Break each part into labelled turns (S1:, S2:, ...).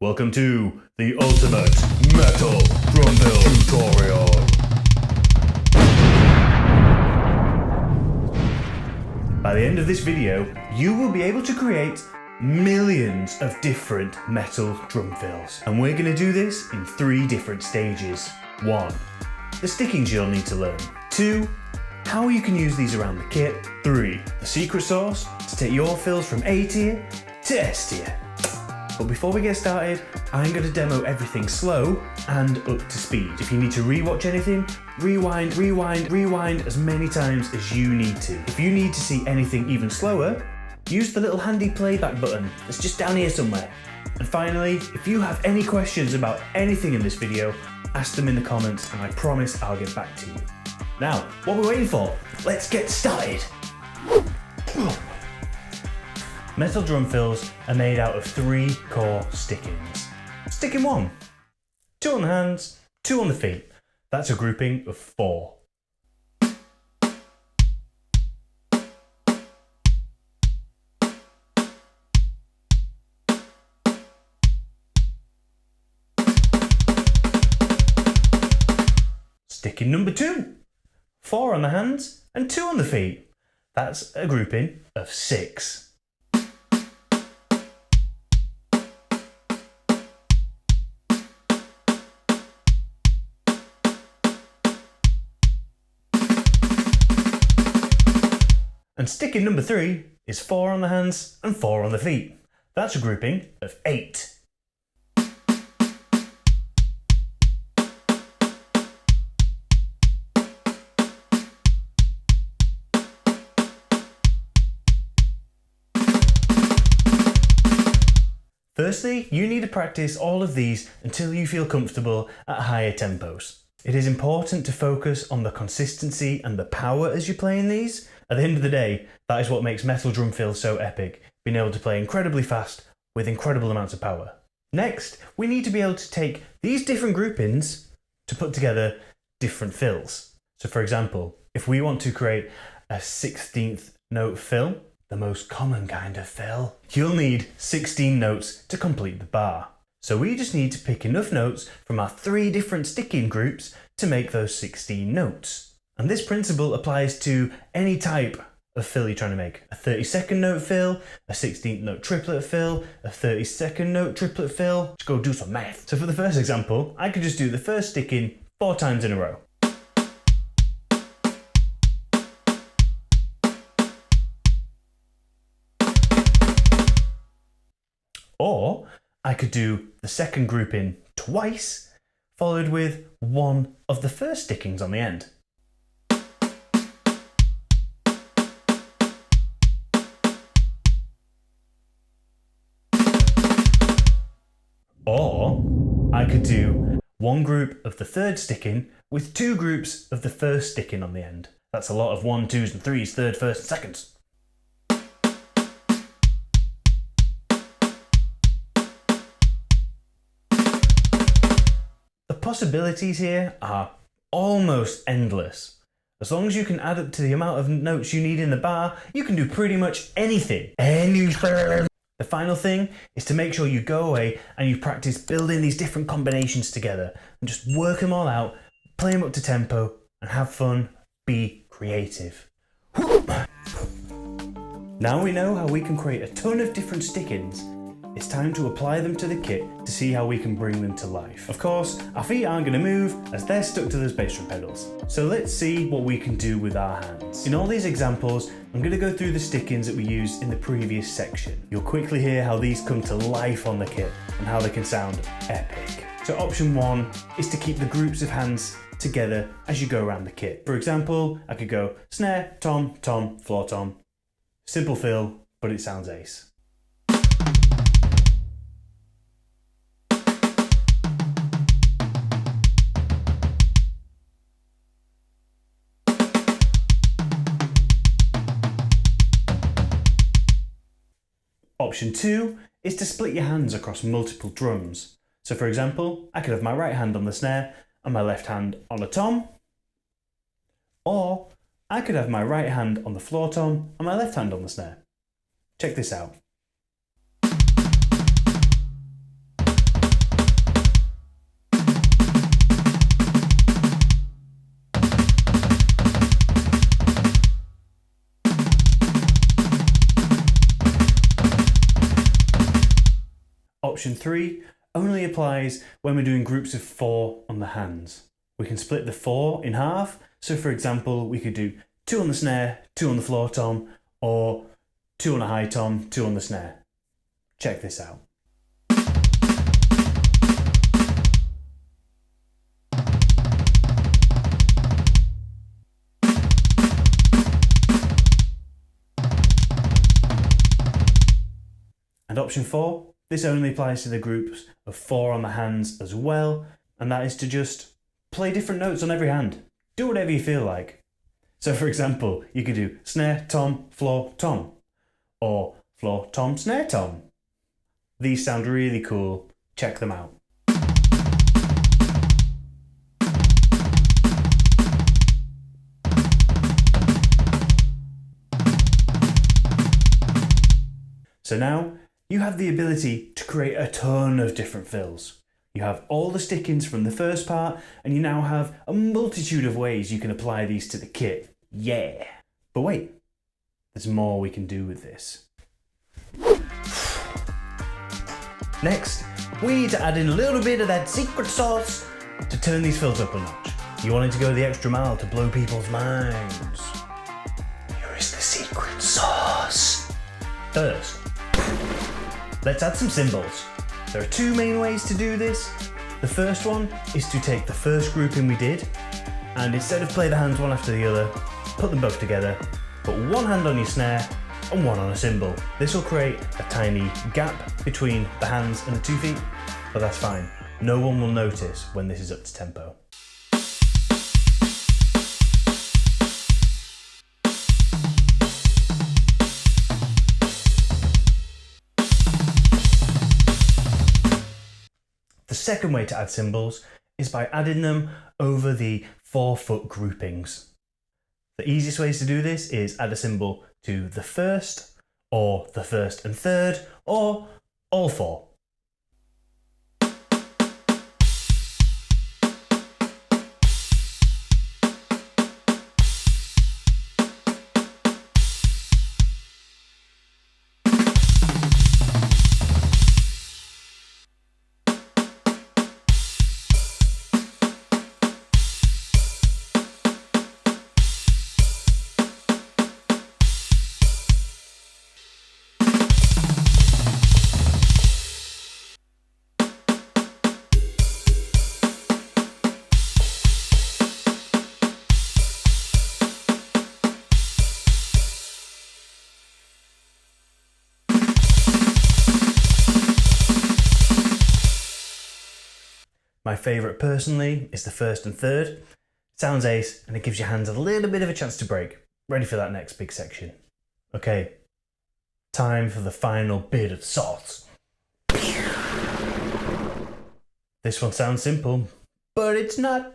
S1: Welcome to the ultimate metal drum fill tutorial. By the end of this video, you will be able to create millions of different metal drum fills. And we're going to do this in 3 different stages. 1. The stickings you'll need to learn. 2. How you can use these around the kit. 3. The secret sauce to take your fills from A tier to S tier. But before we get started, I'm going to demo everything slow and up to speed. If you need to rewatch anything, rewind as many times as you need to. If you need to see anything even slower, use the little handy playback button that's just down here somewhere. And finally, if you have any questions about anything in this video, ask them in the comments and I promise I'll get back to you. Now, what are we waiting for? Let's get started. Metal drum fills are made out of 3 core stickings. Sticking 1, 2 on the hands, 2 on the feet. That's a grouping of 4. Sticking number 2, 4 on the hands and 2 on the feet. That's a grouping of 6. And sticking number 3 is 4 on the hands and 4 on the feet. That's a grouping of 8. Firstly, you need to practice all of these until you feel comfortable at higher tempos. It is important to focus on the consistency and the power as you're playing these. At the end of the day, that is what makes metal drum fills so epic, being able to play incredibly fast with incredible amounts of power. Next, we need to be able to take these different groupings to put together different fills. So for example, if we want to create a 16th note fill, the most common kind of fill, you'll need 16 notes to complete the bar. So we just need to pick enough notes from our 3 different sticking groups to make those 16 notes. And this principle applies to any type of fill you're trying to make. A 32nd note fill, a 16th note triplet fill, a 32nd note triplet fill. Let's go do some math. So for the first example, I could just do the first sticking 4 times in a row. Or I could do the second grouping twice, followed with 1 of the first stickings on the end. Or I could do 1 group of the third sticking with 2 groups of the first sticking on the end. That's a lot of 1, 2s and 3s, third, first and seconds. The possibilities here are almost endless. As long as you can add up to the amount of notes you need in the bar, you can do pretty much anything. The final thing is to make sure you go away and you practice building these different combinations together and just work them all out, play them up to tempo and have fun, be creative. Now we know how we can create a ton of different stickings. It's time to apply them to the kit to see how we can bring them to life. Of course, our feet aren't going to move as they're stuck to those bass drum pedals. So let's see what we can do with our hands. In all these examples, I'm going to go through the stickings that we used in the previous section. You'll quickly hear how these come to life on the kit and how they can sound epic. So option 1 is to keep the groups of hands together as you go around the kit. For example, I could go snare, tom, tom, floor tom. Simple fill, but it sounds ace. Option 2 is to split your hands across multiple drums. So for example, I could have my right hand on the snare and my left hand on a tom, or I could have my right hand on the floor tom and my left hand on the snare. Check this out. option 3 only applies when we're doing groups of 4 on the hands. We can split the 4 in half, so for example we could do 2 on the snare, 2 on the floor tom, or 2 on a high tom, 2 on the snare. Check this out. And option 4, this only applies to the groups of 4 on the hands as well, and that is to just play different notes on every hand. Do whatever you feel like. So for example, you could do snare, tom, floor, tom, or floor, tom, snare, tom. These sound really cool. Check them out. So now, you have the ability to create a ton of different fills. You have all the stick-ins from the first part, and you now have a multitude of ways you can apply these to the kit. Yeah! But wait, there's more we can do with this. Next, we need to add in a little bit of that secret sauce to turn these fills up a notch. You wanted to go the extra mile to blow people's minds. Here is the secret sauce. First, let's add some cymbals. There are 2 main ways to do this. The first one is to take the first grouping we did, and instead of play the hands one after the other, put them both together, put one hand on your snare and one on a cymbal. This will create a tiny gap between the hands and the 2 feet, but that's fine. No one will notice when this is up to tempo. The second way to add cymbals is by adding them over the 4-foot groupings. The easiest ways to do this is add a cymbal to the first, or the first and third, or all 4. My favourite personally is the first and third. Sounds ace, and it gives your hands a little bit of a chance to break. Ready for that next big section. Okay, time for the final bit of sauce. This one sounds simple, but it's not.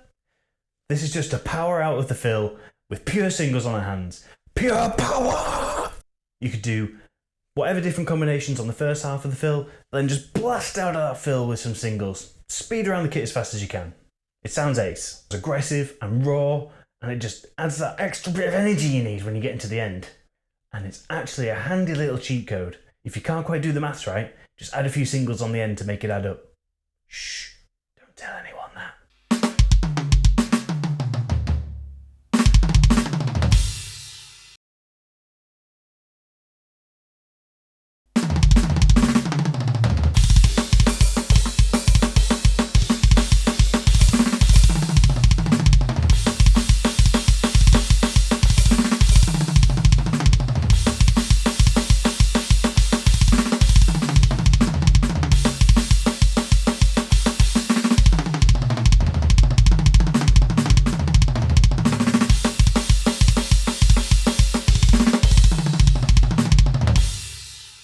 S1: This is just a power out of the fill with pure singles on the hands. Pure power! You could do whatever different combinations on the first half of the fill, then just blast out of that fill with some singles. Speed around the kit as fast as you can. It sounds ace. It's aggressive and raw, and it just adds that extra bit of energy you need when you get into the end. And it's actually a handy little cheat code. If you can't quite do the maths right, just add a few singles on the end to make it add up. Shh, don't tell anyone that.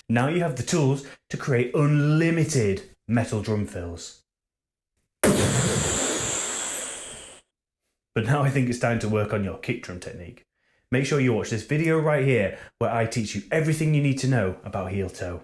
S1: Now you have the tools to create unlimited metal drum fills. But now I think it's time to work on your kick drum technique. Make sure you watch this video right here where I teach you everything you need to know about heel toe.